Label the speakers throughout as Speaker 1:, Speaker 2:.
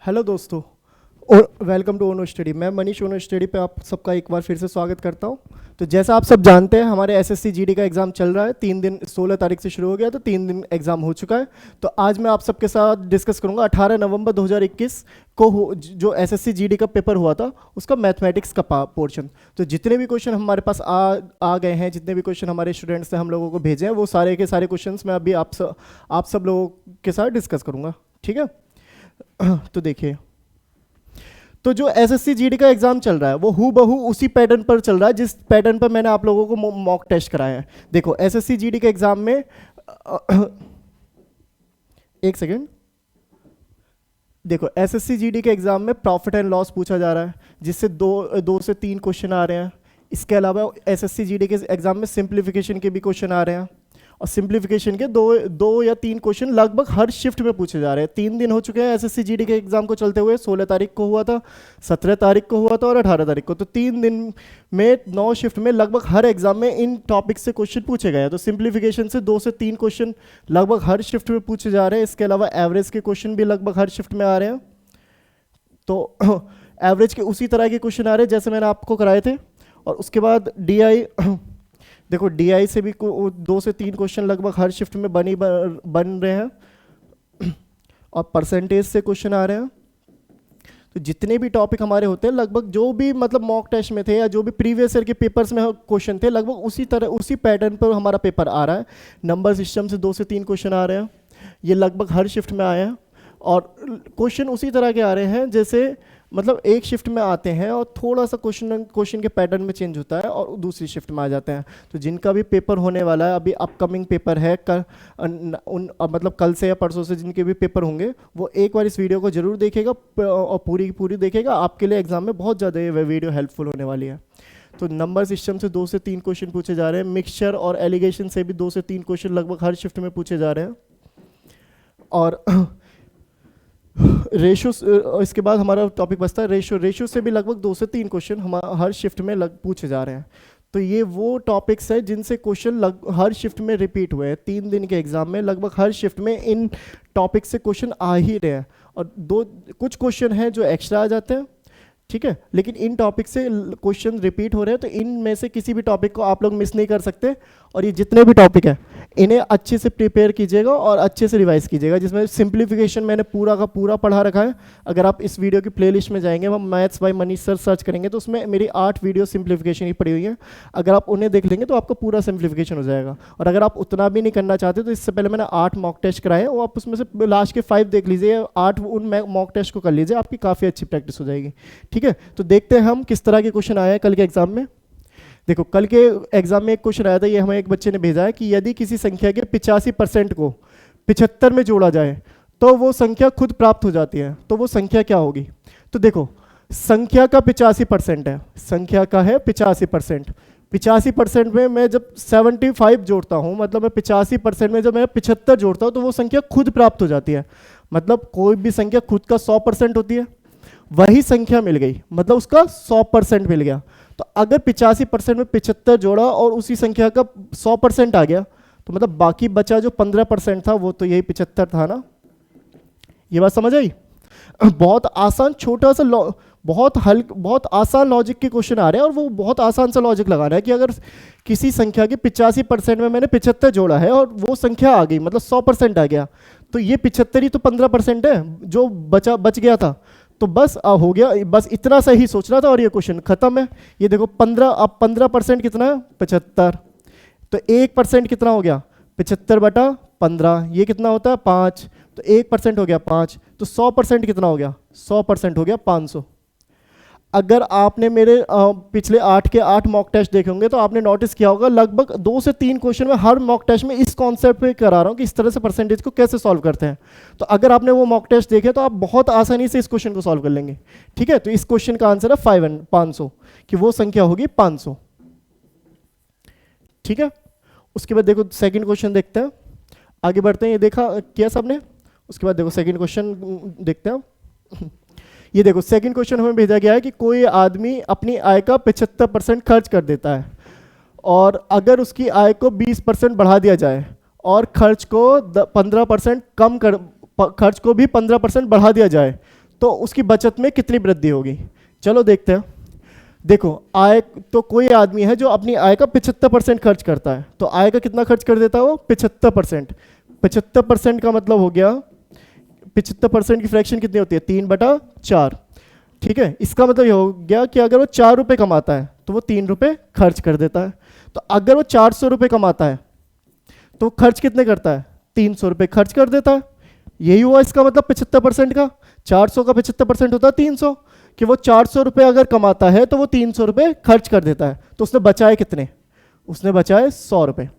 Speaker 1: Hello दोस्तों और welcome to Ono study. मैं मनीष ओनो स्टडी पे आप सबका एक बार फिर से स्वागत करता हूं। तो जैसा आप सब जानते हैं हमारे एसएससी जीडी का एग्ज़ाम चल रहा है। 3 दिन 16 तारीख से शुरू हो गया, तो 3 दिन एग्ज़ाम हो चुका है। तो आज मैं आप सबके साथ डिस्कस करूंगा 18 नवंबर 2021 को जो एसएससी जीडी का पेपर हुआ था उसका मैथमेटिक्स का पोर्शन। तो जितने भी क्वेश्चन हमारे पास आ गए हैं, जितने भी क्वेश्चन हमारे स्टूडेंट्स ने हम लोगों को भेजे हैं, वो सारे के सारे क्वेश्चन मैं अभी आप सब लोगों के साथ डिस्कस करूँगा। ठीक है, तो देखिए, तो जो एसएससी जीडी का एग्जाम चल रहा है वो हूबहू उसी पैटर्न पर चल रहा है जिस पैटर्न पर मैंने आप लोगों को मॉक टेस्ट कराया है। देखो एसएससी जीडी के एग्जाम में एक सेकेंड, देखो एसएससी जीडी के एग्जाम में प्रॉफिट एंड लॉस पूछा जा रहा है, जिससे दो से तीन क्वेश्चन आ रहे हैं। इसके अलावा एसएससी जीडी के एग्जाम में सिंप्लीफिकेशन के भी क्वेश्चन आ रहे हैं, और सिंप्लीफिकेशन के दो या तीन क्वेश्चन लगभग हर शिफ्ट में पूछे जा रहे हैं। 3 दिन हो चुके हैं एसएससी जीडी के एग्जाम को चलते हुए। 16 तारीख को हुआ था, 17 तारीख को हुआ था और 18 तारीख को। तो 3 दिन में 9 शिफ्ट में लगभग हर एग्जाम में इन टॉपिक से क्वेश्चन पूछे गए हैं। तो सिंप्लीफिकेशन से 2 से 3 क्वेश्चन लगभग हर शिफ्ट में पूछे जा रहे हैं। इसके अलावा एवरेज के क्वेश्चन भी लगभग हर शिफ्ट में आ रहे हैं। तो एवरेज के उसी तरह के क्वेश्चन आ रहे हैं जैसे मैंने आपको कराए थे। और उसके बाद डीआई, देखो डीआई से भी 2 से 3 क्वेश्चन लगभग हर शिफ्ट में बन रहे हैं, और परसेंटेज से क्वेश्चन आ रहे हैं। तो जितने भी टॉपिक हमारे होते हैं लगभग, जो भी मतलब मॉक टेस्ट में थे या जो भी प्रीवियस ईयर के पेपर्स में क्वेश्चन थे, लगभग उसी पैटर्न पर हमारा पेपर आ रहा है। नंबर सिस्टम से 2 से 3 क्वेश्चन आ रहे हैं, ये लगभग हर शिफ्ट में आए हैं। और क्वेश्चन उसी तरह के आ रहे हैं जैसे मतलब एक शिफ्ट में आते हैं और थोड़ा सा क्वेश्चन के पैटर्न में चेंज होता है और दूसरी शिफ्ट में आ जाते हैं। तो जिनका भी पेपर होने वाला है, अभी अपकमिंग पेपर है मतलब कल से या परसों से जिनके भी पेपर होंगे, वो एक बार इस वीडियो को जरूर देखेगा और पूरी की पूरी देखेगा। आपके लिए एग्जाम में बहुत ज़्यादा ये वीडियो हेल्पफुल होने वाली है। तो नंबर सिस्टम से 2 से 3 क्वेश्चन पूछे जा रहे हैं। मिक्सचर और एलिगेशन से भी 2 से 3 क्वेश्चन लगभग हर शिफ्ट में पूछे जा रहे हैं। और रेशो, इसके बाद हमारा टॉपिक बचता है रेशो से भी लगभग 2 से 3 क्वेश्चन हर शिफ्ट में पूछे जा रहे हैं। तो ये वो टॉपिक्स है जिनसे क्वेश्चन हर शिफ्ट में रिपीट हुए हैं। 3 दिन के एग्जाम में लगभग हर शिफ्ट में इन टॉपिक से क्वेश्चन आ ही रहे हैं, और कुछ क्वेश्चन हैं जो एक्स्ट्रा आ जाते हैं। ठीक है, लेकिन इन टॉपिक से क्वेश्चन रिपीट हो रहे हैं, तो इनमें से किसी भी टॉपिक को आप लोग मिस नहीं कर सकते। और ये जितने भी टॉपिक हैं इन्हें अच्छे से प्रिपेयर कीजिएगा और अच्छे से रिवाइज कीजिएगा। जिसमें सिंप्लीफिकेशन मैंने पूरा का पूरा पढ़ा रखा है। अगर आप इस वीडियो की प्लेलिस्ट में जाएंगे, हम maths by Manish sir search करेंगे, तो उसमें मेरी 8 वीडियो सिंप्लीफिकेशन ही पड़ी हुई है। अगर आप उन्हें देख लेंगे तो आपका पूरा सिंप्लीफिकेशन हो जाएगा। और अगर आप उतना भी नहीं करना चाहते तो इससे पहले मैंने 8 मॉक टेस्ट कराए, वो आप उसमें से लास्ट के 5 देख लीजिए, 8 उन मॉक टेस्ट को कर लीजिए, आपकी काफ़ी अच्छी प्रैक्टिस हो जाएगी। ठीक है, तो देखते हैं हम किस तरह के क्वेश्चन आए हैं कल के एग्जाम में। देखो कल के एग्जाम में एक क्वेश्चन आया था, ये हमें एक बच्चे ने भेजा है कि यदि किसी संख्या के 85% को 75 में जोड़ा जाए तो वो संख्या खुद प्राप्त हो जाती है, तो वो संख्या क्या होगी। तो देखो संख्या का 85% है, संख्या का है 85%। 85% में मैं जब 75 जोड़ता हूँ, मतलब मैं 85% में जब मैं 75 जोड़ता हूँ, तो वो संख्या खुद प्राप्त हो जाती है। मतलब कोई भी संख्या खुद का 100% होती है, वही संख्या मिल गई, मतलब उसका 100% मिल गया। तो अगर 85% में 75 जोड़ा और उसी संख्या का 100% आ गया, तो मतलब बाकी बचा जो 15% था वो तो यही 75 था ना। ये बात समझ आई? बहुत आसान छोटा सा बहुत आसान लॉजिक के क्वेश्चन आ रहे हैं, और वो बहुत आसान सा लॉजिक लगा रहा है कि अगर किसी संख्या के 85% में मैंने 75 जोड़ा है और वो संख्या आ गई, मतलब 100% आ गया, तो ये 75 ही तो 15% है जो बच गया था। तो बस हो गया, बस इतना सा ही सोचना था और ये क्वेश्चन खत्म है। ये देखो 15, अब 15% कितना है 75, तो 1% कितना हो गया 75/15, ये कितना होता है 5, तो 1% हो गया 5, तो 100% कितना हो गया 100% हो गया 500। अगर आपने मेरे पिछले 8 के 8 मॉक टेस्ट देखे होंगे तो आपने नोटिस किया होगा लगभग 2 से 3 क्वेश्चन में हर मॉक टेस्ट में इस कॉन्सेप्ट पे करा रहा हूँ कि इस तरह से परसेंटेज को कैसे सॉल्व करते हैं। तो अगर आपने वो मॉक टेस्ट देखे तो आप बहुत आसानी से इस क्वेश्चन को सॉल्व कर लेंगे। ठीक है, तो इस क्वेश्चन का आंसर है 500, कि वो संख्या होगी 500। ठीक है, उसके बाद देखो सेकेंड क्वेश्चन देखते हैं, आगे बढ़ते हैं। ये देखा किया सबने? उसके बाद देखो सेकेंड क्वेश्चन देखते हैं। ये देखो सेकंड क्वेश्चन हमें भेजा गया है कि कोई आदमी अपनी आय का 75% खर्च कर देता है, और अगर उसकी आय को 20% बढ़ा दिया जाए और खर्च को 15% खर्च को भी 15% बढ़ा दिया जाए, तो उसकी बचत में कितनी वृद्धि होगी। चलो देखते हैं। देखो आय, तो कोई आदमी है जो अपनी आय का 75% खर्च करता है, तो आय का कितना खर्च कर देता है वो 75%। 75% का मतलब हो गया, 75% की फ्रैक्शन कितनी होती है 3/4। ठीक है, इसका मतलब ये हो गया कि अगर वो 4 रुपये कमाता है तो वो 3 रुपये खर्च कर देता है। तो अगर वो 400 रुपये कमाता है तो खर्च कितने करता है 300 रुपये खर्च कर देता है। यही हुआ इसका मतलब 75% का। 400 का 75% होता है 300, कि वो 400 रुपये अगर कमाता है तो वो 300 रुपये खर्च कर देता है। तो उसने बचाए कितने, उसने बचाए 100 रुपये।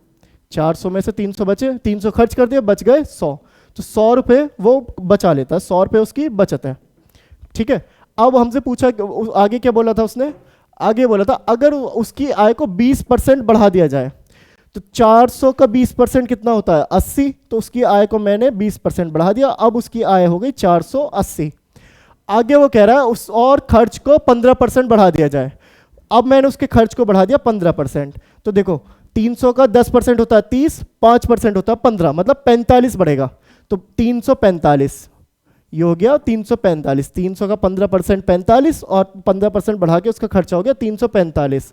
Speaker 1: 400 में से 300 बचे, 300 खर्च कर दिया, बच गए 100। तो 100 रुपये वो बचा लेता है, 100 रुपये उसकी बचत है। ठीक है, अब हमसे पूछा आगे क्या बोला था उसने, आगे बोला था अगर उसकी आय को 20% बढ़ा दिया जाए, तो 400 का 20% कितना होता है 80। तो उसकी आय को मैंने 20% बढ़ा दिया, अब उसकी आय हो गई 480। आगे वो कह रहा है उस और खर्च को 15% बढ़ा दिया जाए। अब मैंने उसके खर्च को बढ़ा दिया 15%। तो देखो 300 का 10% होता है 30, 5% होता है 15, मतलब 45 बढ़ेगा। तो 345 ये हो गया 345। 300 का 15% 45 और 15% बढ़ा के उसका खर्चा हो गया 345।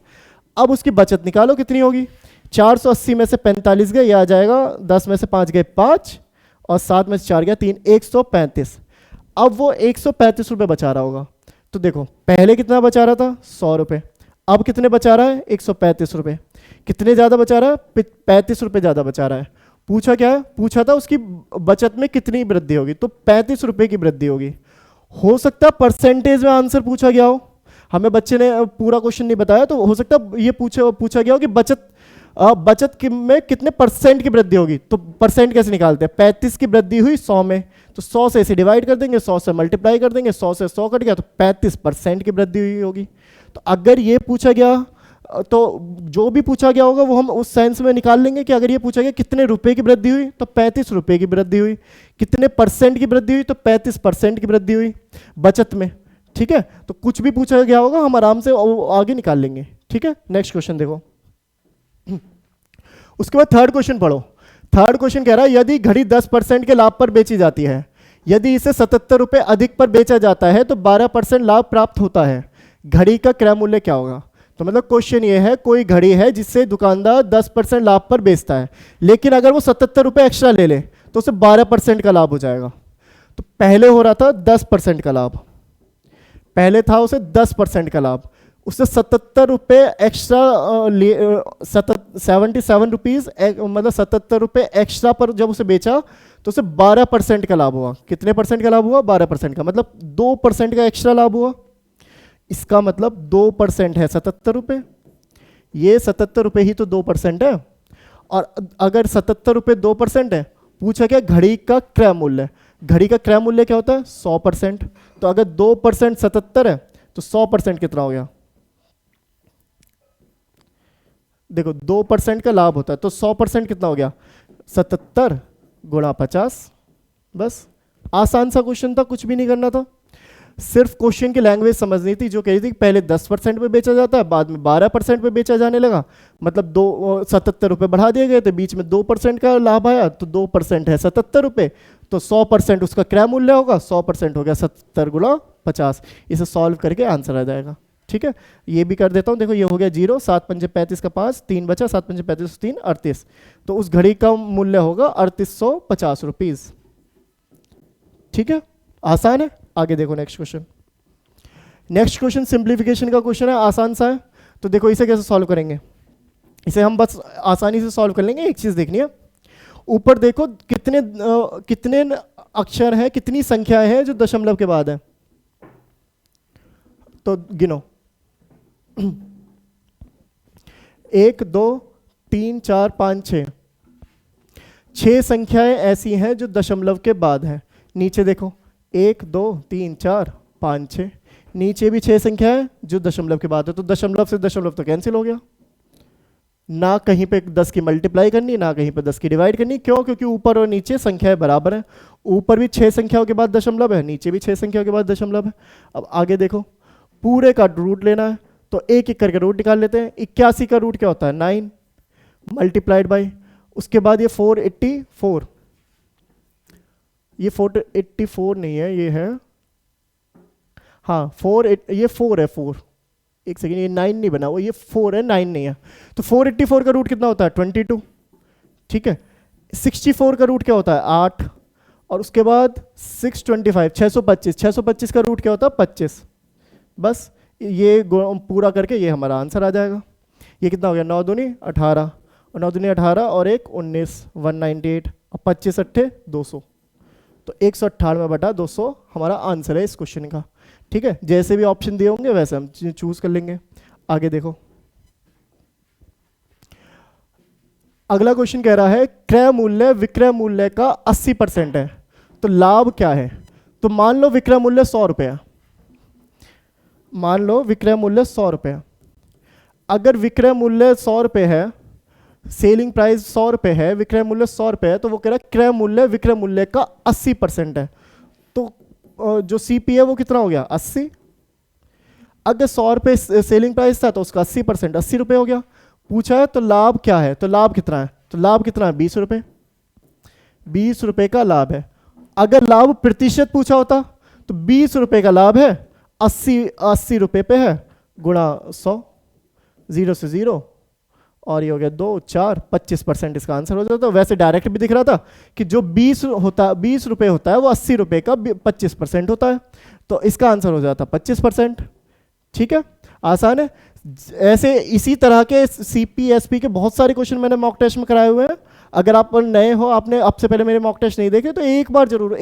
Speaker 1: अब उसकी बचत निकालो कितनी होगी। 480 में से 45 गए, ये आ जाएगा 10 में से 5 गए 5 और 7 में से 4 गया 3, 135। अब वो 135 रुपये बचा रहा होगा। तो देखो पहले कितना बचा रहा था 100 रुपये, अब कितने बचा रहा है 135 रुपये। कितने ज़्यादा बचा रहा है 35 रुपये ज़्यादा बचा रहा है। पूछा क्या है, पूछा था उसकी बचत में कितनी वृद्धि होगी, तो 35 रुपये की वृद्धि होगी। हो सकता है परसेंटेज में आंसर पूछा गया हो, हमें बच्चे ने पूरा क्वेश्चन नहीं बताया, तो हो सकता है ये पूछा गया हो कि बचत में कितने परसेंट की वृद्धि होगी। तो परसेंट कैसे निकालते हैं, 35 की वृद्धि हुई 100 में, तो 100 से इसे डिवाइड कर देंगे, 100 से मल्टीप्लाई कर देंगे, 100 से 100 कट गया तो 35% की वृद्धि हुई होगी। तो अगर ये पूछा गया तो जो भी पूछा गया होगा वो हम उस सेंस में निकाल लेंगे कि अगर ये पूछा गया कितने रुपए की वृद्धि हुई तो 35 रुपये की वृद्धि हुई, कितने परसेंट की वृद्धि हुई तो 35% की वृद्धि हुई बचत में। ठीक है, तो कुछ भी पूछा गया होगा हम आराम से आगे निकाल लेंगे। ठीक है, नेक्स्ट क्वेश्चन देखो। उसके बाद थर्ड क्वेश्चन पढ़ो। थर्ड क्वेश्चन कह रहा है यदि घड़ी 10% के लाभ पर बेची जाती है, यदि इसे 77 रुपये अधिक पर बेचा जाता है तो 12% लाभ प्राप्त होता है, घड़ी का क्रय मूल्य क्या होगा। तो मतलब क्वेश्चन ये है, कोई घड़ी है जिससे दुकानदार 10% लाभ पर बेचता है, लेकिन अगर वो 77 रुपये एक्स्ट्रा ले ले तो उसे 12% का लाभ हो जाएगा। तो पहले हो रहा था 10% का लाभ, पहले था उसे 10% का लाभ, उससे 77 रुपये एक्स्ट्रा 77 रुपीज़ मतलब 77 रुपये एक्स्ट्रा पर जब उसे बेचा तो उसे 12% का लाभ हुआ। कितने परसेंट का लाभ हुआ 12% का, मतलब 2% का एक्स्ट्रा लाभ हुआ। इसका मतलब 2% है 77 रुपये, ये 77 रुपये ही तो 2% है। और अगर 77 रुपये 2% है, पूछा क्या घड़ी का क्रय मूल्य, घड़ी का क्रय मूल्य क्या होता है 100%। तो अगर 2% 77 है तो 100% कितना हो गया, देखो 2% का लाभ होता है तो 100% कितना हो गया 77 गुणा 50। बस आसान सा क्वेश्चन था, कुछ भी नहीं करना था, सिर्फ क्वेश्चन की लैंग्वेज समझनी थी जो कह रही थी पहले 10% पे बेचा जाता है, बाद में 12% पे बेचा जाने लगा, मतलब 77 रुपये बढ़ा दिए गए थे, बीच में 2% का लाभ आया, तो 2% है 77 रुपये, तो 100% उसका क्रय मूल्य होगा, 100% हो गया 70 गुणा 50। इसे सॉल्व करके आंसर आ जाएगा। ठीक है, ये भी कर देता हूँ, देखो ये हो गया 0, 7 पंजे 35 का 5, 3 बचा, 7 पंजे 35 3 38, तो उस घड़ी का मूल्य होगा 3850 रुपीज़। ठीक है, आसान है। आगे देखो next question. Next question simplification का क्वेश्चन है, आसान सा है। तो देखो इसे कैसे सॉल्व करेंगे, इसे हम बस आसानी से सॉल्व कर लेंगे। एक चीज देखनी है, ऊपर देखो कितने अक्षर हैं, कितनी संख्याएं हैं जो दशमलव के बाद है, तो गिनो 1 2 3 4 5 6, 6 संख्याएं ऐसी हैं जो दशमलव के बाद है। नीचे देखो 1 2 3 4 5 6, नीचे भी 6 संख्या है जो दशमलव के बाद है, तो दशमलव से दशमलव तो कैंसिल हो गया, ना कहीं पे 10 की मल्टीप्लाई करनी, ना कहीं पे 10 की डिवाइड करनी। क्यों, क्योंकि ऊपर और नीचे संख्याएं बराबर है, ऊपर भी 6 संख्याओं के बाद दशमलव है, नीचे भी 6 संख्याओं के बाद दशमलव है। अब आगे देखो, पूरे का रूट लेना है, तो एक एक करके रूट निकाल लेते हैं। 81 का रूट क्या होता है 9 मल्टीप्लाइड बाई, उसके बाद ये 484, ये 484 नहीं है, ये है हाँ 4 ये 4 है 4, एक सेकेंड, ये 9 नहीं बना वो, ये 4 है 9 नहीं है। तो 484 का रूट कितना होता है 22, ठीक है। 64 का रूट क्या होता है 8, और उसके बाद 625 625 का रूट क्या होता है 25। बस ये पूरा करके ये हमारा आंसर आ जाएगा। ये कितना हो गया 9 दूनी 18, और 9 दूनी 18 और एक 19 198, और 25 अट्ठे 200। तो 198/200 हमारा आंसर है इस क्वेश्चन का, ठीक है। जैसे भी ऑप्शन दिए होंगे वैसे हम चूज कर लेंगे। आगे देखो, अगला क्वेश्चन कह रहा है क्रय मूल्य विक्रय मूल्य का 80% है, तो लाभ क्या है। तो मान लो विक्रय मूल्य 100 रुपया, मान लो विक्रय मूल्य 100 रुपया। अगर विक्रय मूल्य 100 रुपये है, सेलिंग प्राइस 100 रुपये है, विक्रय मूल्य 100 रुपये है, तो वो कह रहा है क्रय मूल्य विक्रय मूल्य का 80% है। तो जो सीपी है वो कितना हो गया 80। अगर 100 रुपये सेलिंग प्राइस था तो उसका 80% 80 रुपये हो गया। पूछा है तो लाभ क्या है, तो लाभ कितना है, तो लाभ कितना है 20 रुपये, 20 रुपये का लाभ है। अगर लाभ प्रतिशत पूछा होता तो 20 रुपये का लाभ है 80 रुपये पे है, गुणा 100, 0 से 0, और ये हो गया 2 4 25% इसका आंसर हो जाता है। वैसे डायरेक्ट भी दिख रहा था कि जो 20 रुपये होता है वो 80 रुपये का 25% होता है, तो इसका आंसर हो जाता 25%। ठीक है, आसान है। ऐसे इसी तरह के सीपीएसपी के बहुत सारे क्वेश्चन मैंने मॉक टेस्ट में कराए हुए हैं। अगर आप नए हो, आपने अब से पहले मेरे मॉक टेस्ट नहीं देखे, तो एक बार जरूर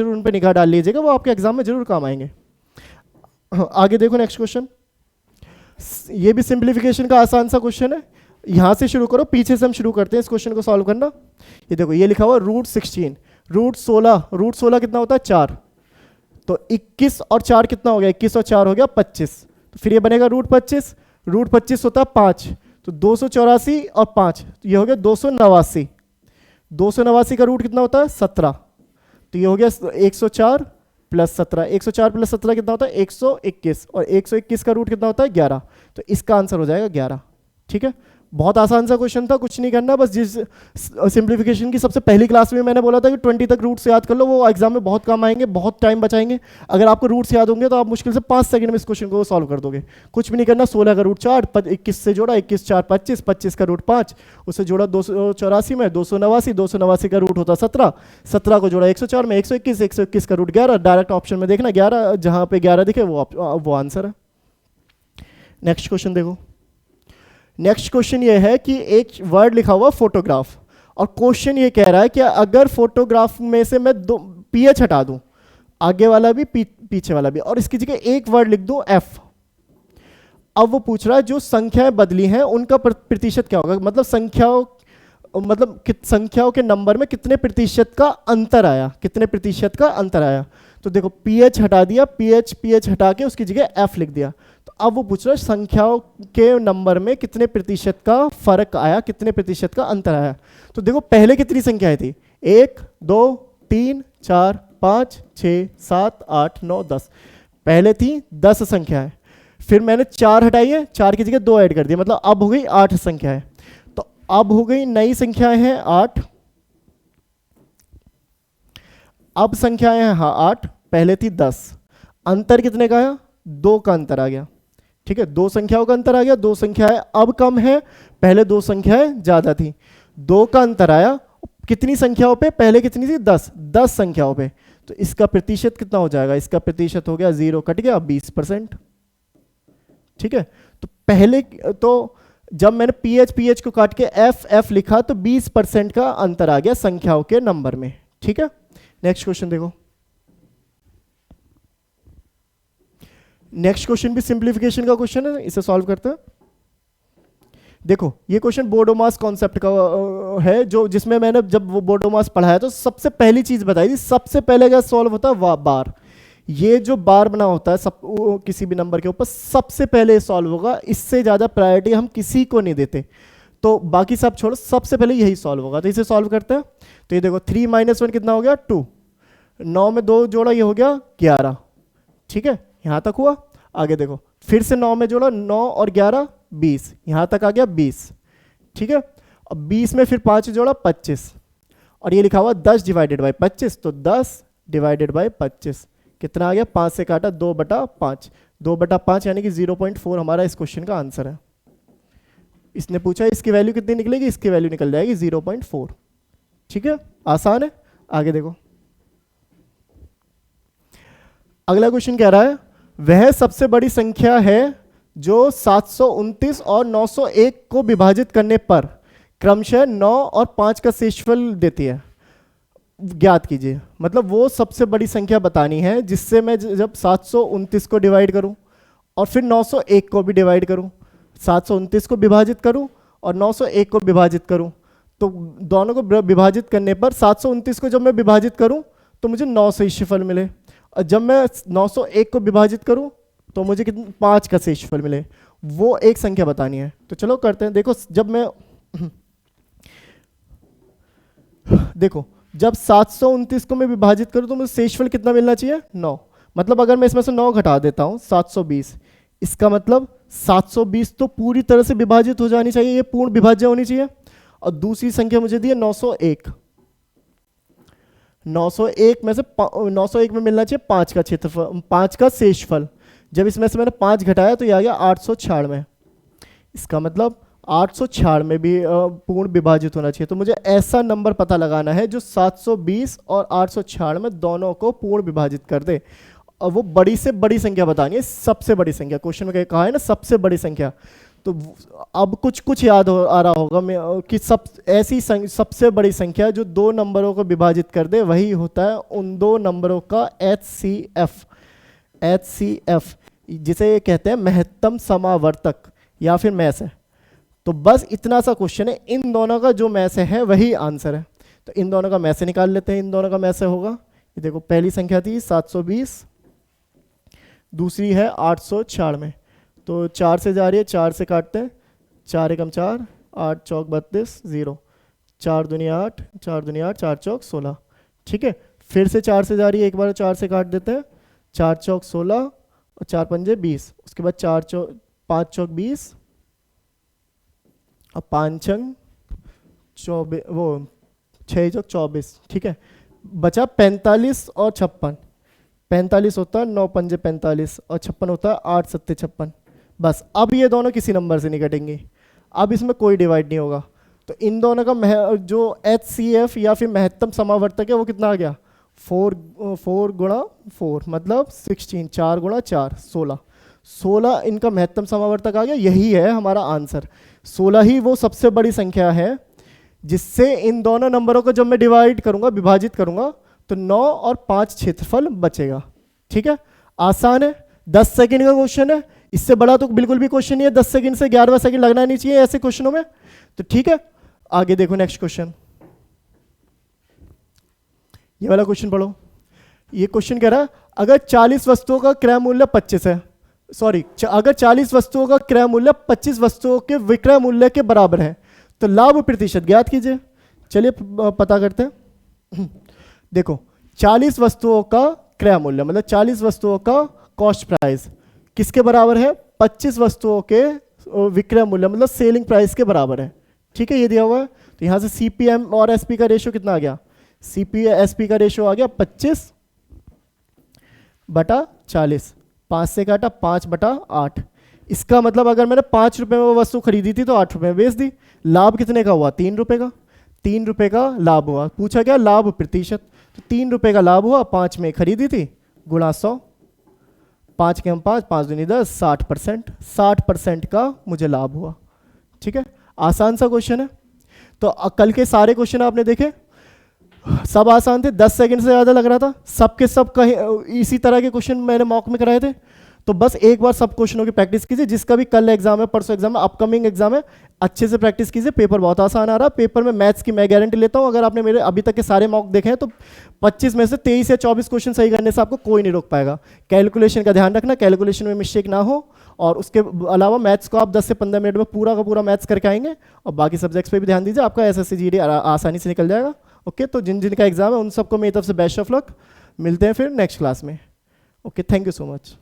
Speaker 1: उन पर निगाह डाल लीजिएगा, वो आपके एग्जाम में जरूर काम आएंगे। आगे देखो नेक्स्ट क्वेश्चन, ये भी सिंप्लीफिकेशन का आसान सा क्वेश्चन है। यहां से शुरू करो, पीछे से हम शुरू करते हैं इस क्वेश्चन को सॉल्व करना। ये देखो, ये लिखा हुआ √16, √16 कितना होता है 4, तो 21 और 4 कितना हो गया, 21 और 4 हो गया 25, तो फिर ये बनेगा √25 होता है 5, तो 284 और 5 ये हो गया 289, 289 का रूट कितना होता है 17, तो ये हो गया 104 + 17, 104 + 17 कितना होता है 121, और 121 का रूट कितना होता है 11, तो इसका आंसर हो जाएगा 11। ठीक है, बहुत आसान सा क्वेश्चन था, कुछ नहीं करना, बस जिस सिंप्लीफिकेशन की सबसे पहली क्लास में मैंने बोला था कि 20 तक रूट्स याद कर लो, वो एग्जाम में बहुत काम आएंगे, बहुत टाइम बचाएंगे। अगर आपको रूट्स याद होंगे तो आप मुश्किल से 5 सेकंड में इस क्वेश्चन को सॉल्व कर दोगे। कुछ भी नहीं करना, 16 का रूट 4, 21 से जोड़ा, 21 4 25, 25 का रूट 5, उससे जोड़ा 284 में, 289 का रूट होता 17, 17 को जोड़ा 104 में, 121 का रूट 11, डायरेक्ट ऑप्शन में देखना 11, जहां पे 11 दिखे वो आंसर है। नेक्स्ट क्वेश्चन देखो, नेक्स्ट क्वेश्चन ये है कि एक वर्ड लिखा हुआ फोटोग्राफ, और क्वेश्चन ये कह रहा है कि अगर फोटोग्राफ में से मैं दो पीएच हटा दूं, आगे वाला भी पीछे वाला भी, और इसकी जगह एक वर्ड लिख दूं एफ। अब वो पूछ रहा है जो संख्याएं बदली हैं उनका प्रतिशत क्या होगा, मतलब संख्याओं के नंबर में कितने प्रतिशत का अंतर आया, कितने प्रतिशत का अंतर आया। तो देखो पीएच हटा दिया, पीएच हटा के उसकी जगह एफ लिख दिया। तो अब वो पूछ रहा है संख्याओं के नंबर में कितने प्रतिशत का फर्क आया, कितने प्रतिशत का अंतर आया। तो देखो पहले कितनी संख्याएं थी, 1 2 3 4 5 6 7 8 9 10, पहले थी 10 संख्याएं, फिर मैंने 4 हटाई है, 4 की जगह 2 ऐड कर दिया, मतलब अब हो गई 8 संख्याएं। तो अब हो गई नई संख्याएं हैं 8, अब संख्याएं हैं 8, पहले थी 10, अंतर कितने का आया 2 का अंतर आ गया। ठीक है, 2 संख्याओं का अंतर आ गया, 2 संख्याएं अब कम है, पहले 2 संख्याएं ज्यादा थी, 2 का अंतर आया। कितनी संख्याओं पे, पहले कितनी थी 10 संख्याओं पे, तो इसका प्रतिशत कितना हो जाएगा, इसका प्रतिशत हो गया 0 कट गया 20%। ठीक है, तो पहले तो जब मैंने पीएच को काट के एफ लिखा तो 20% का अंतर आ गया संख्याओं के नंबर में। ठीक है, नेक्स्ट क्वेश्चन देखो, नेक्स्ट क्वेश्चन भी सिंप्लीफिकेशन का क्वेश्चन है, इसे सॉल्व करते हैं। देखो ये क्वेश्चन बोडोमास कॉन्सेप्ट का है, जो जिसमें मैंने जब वो बोडोमास पढ़ाया तो सबसे पहली चीज बताई थी, सबसे पहले क्या सॉल्व होता है बार। ये जो बार बना होता है किसी भी नंबर के ऊपर सबसे पहले सॉल्व होगा, इससे ज्यादा प्रायोरिटी हम किसी को नहीं देते, तो बाकी सब छोड़ो, सबसे पहले यही सॉल्व होगा। तो इसे सॉल्व करते हैं। तो ये देखो 3 - 1 कितना हो गया 2, 9 में 2 जोड़ा ये हो गया 11। ठीक है, यहां तक हुआ। आगे देखो फिर से 9 में जोड़ा, 9 और 11 20, यहां तक आ गया 20। ठीक है, अब 20 में फिर 5 जोड़ा 25, और ये लिखा हुआ 10 / 25, तो 10 / 25 कितना आ गया, 5 से काटा 2/5, 2/5 यानी कि 0.4 हमारा इस क्वेश्चन का आंसर है। इसने पूछा इसकी वैल्यू कितनी निकलेगी, इसकी वैल्यू निकल जाएगी 0.4। ठीक है, आसान है। आगे देखो, अगला क्वेश्चन कह रहा है वह सबसे बड़ी संख्या है जो 729 और 901 को विभाजित करने पर क्रमशः 9 और 5 का शेषफल देती है, ज्ञात कीजिए। मतलब वो सबसे बड़ी संख्या बतानी है जिससे मैं जब 729 को डिवाइड करूं और फिर 901 को भी डिवाइड करूं, 729 को विभाजित करूं और 901 को विभाजित करूं, तो दोनों को विभाजित करने पर 729 को जब मैं विभाजित करूं तो मुझे 9 शेषफल मिले, और जब मैं 901 को विभाजित करूं तो मुझे कितने 5 का शेषफल मिले। वो एक संख्या बतानी है। तो चलो करते हैं। देखो जब मैं देखो जब 729 को मैं विभाजित करूं तो मुझे शेषफल कितना मिलना चाहिए, 9। मतलब अगर मैं इसमें से 9 घटा देता हूं 720, इसका मतलब 720 तो पूरी तरह से विभाजित हो जानी चाहिए, ये पूर्ण विभाज्य होनी चाहिए। और दूसरी संख्या मुझे दी है 901, 901 में से 901 में मिलना चाहिए 5 का क्षेत्रफल, 5 का शेषफल। जब इसमें से मैंने 5 घटाया तो ये आ गया 896। इसका मतलब 896 भी पूर्ण विभाजित होना चाहिए। तो मुझे ऐसा नंबर पता लगाना है जो 720 और 896 दोनों को पूर्ण विभाजित कर दे, और वो बड़ी से बड़ी संख्या बतानी है, सबसे बड़ी संख्या। क्वेश्चन में कहा है ना सबसे बड़ी संख्या, तो अब कुछ याद आ रहा होगा मैं कि ऐसी सबसे बड़ी संख्या जो 2 नंबरों को विभाजित कर दे वही होता है उन 2 नंबरों का HCF, जिसे कहते हैं महत्तम समावर्तक या फिर मैस है। तो बस इतना सा क्वेश्चन है, इन दोनों का जो मैस है वही आंसर है। तो इन दोनों का मैस निकाल लेते हैं। इन दोनों का मैस होगा, ये देखो पहली संख्या थी 720, दूसरी है 896। तो 4 से जा रही है, 4 से काटते हैं, 4 एकम 4, 8 चौक 32, 0, 4 दुनिया 8, 4 दुनिया 8, 4 चौक 16। ठीक है, फिर से 4 से जा रही है, एक बार 4 से काट देते हैं, 4 चौक 16 और 4 पंजे 20। उसके बाद 5 चौक 20 और 5 छंग 24, वो 6 चौक 24। ठीक है, बचा 45 और 56। 45 होता है 9 पंजे 45 और 56 होता है 8 सत्ते 56। बस अब ये दोनों किसी नंबर से नहीं कटेंगे, अब इसमें कोई डिवाइड नहीं होगा। तो इन दोनों का जो HCF या फिर महत्तम समावर्तक है वो कितना आ गया, 4 गुणा 4 मतलब 16, 4 गुणा 4 16, 16 इनका महत्तम समावर्तक आ गया। यही है हमारा आंसर। 16 ही वो सबसे बड़ी संख्या है जिससे इन दोनों नंबरों को जब मैं डिवाइड करूंगा, विभाजित करूंगा, तो 9 और 5 क्षेत्रफल बचेगा। ठीक है, आसान है, 10 सेकंड का क्वेश्चन है, इससे बड़ा तो बिल्कुल भी क्वेश्चन नहीं है। 10 सेकंड से 11वां सेकंड लगना नहीं चाहिए ऐसे क्वेश्चनों में। तो ठीक है, आगे देखो नेक्स्ट क्वेश्चन, ये वाला क्वेश्चन पढ़ो। ये क्वेश्चन कह रहा है अगर 40 वस्तुओं का क्रय मूल्य 25 है, सॉरी, अगर 40 वस्तुओं का क्रय मूल्य 25 वस्तुओं के विक्रय मूल्य के बराबर है तो लाभ प्रतिशत ज्ञात कीजिए। चलिए पता करते हैं। देखो 40 वस्तुओं का क्रय मूल्य मतलब 40 वस्तुओं का कॉस्ट प्राइस किसके बराबर है, 25 वस्तुओं के विक्रय मूल्य मतलब सेलिंग प्राइस के बराबर है। ठीक है, ये दिया हुआ है। तो यहां से CPM और SP का रेशियो कितना आ गया, CP/SP का रेशियो आ गया 25/40। 5 से काटा 5/8। इसका मतलब अगर मैंने 5 रुपए में वो वस्तु खरीदी थी तो 8 रुपए में बेच दी। लाभ कितने का हुआ, 3 रुपए का। 3 रुपए का लाभ हुआ, पूछा गया लाभ प्रतिशत, तो 3 रुपए का लाभ हुआ, 5 में खरीदी थी, गुणा 100, 5 के हम 5, 5 दूनी 10, 60%। 60% का मुझे लाभ हुआ। ठीक है, आसान सा क्वेश्चन है। तो कल के सारे क्वेश्चन आपने देखे, सब आसान थे, 10 सेकंड से ज़्यादा लग रहा था। सबके सब इसी तरह के क्वेश्चन मैंने मॉक में कराए थे। तो बस एक बार सब क्वेश्चनों की प्रैक्टिस कीजिए। जिसका भी कल एग्जाम है, परसों एग्जाम है, अपकमिंग एग्जाम है, अच्छे से प्रैक्टिस कीजिए। पेपर बहुत आसान आ रहा है। पेपर में मैथ्स की मैं गारंटी लेता हूँ, अगर आपने मेरे अभी तक के सारे मॉक देखे हैं तो 25 में से 23 या 24 क्वेश्चन सही करने से आपको कोई नहीं रोक पाएगा। कैलकुलेशन का ध्यान रखना, कैलकुलेशन में मिस्टेक ना हो, और उसके अलावा मैथ्स को आप 10 से 15 मिनट में पूरा का पूरा मैथ्स करके आएंगे। और बाकी सब्जेक्ट्स पे भी ध्यान दीजिए, आपका SSC GD आसानी से निकल जाएगा। ओके, तो जिन जिन का एग्जाम है उन सबको मेरी तरफ से बेस्ट ऑफ लक। मिलते हैं फिर नेक्स्ट क्लास में। Okay, thank you so much.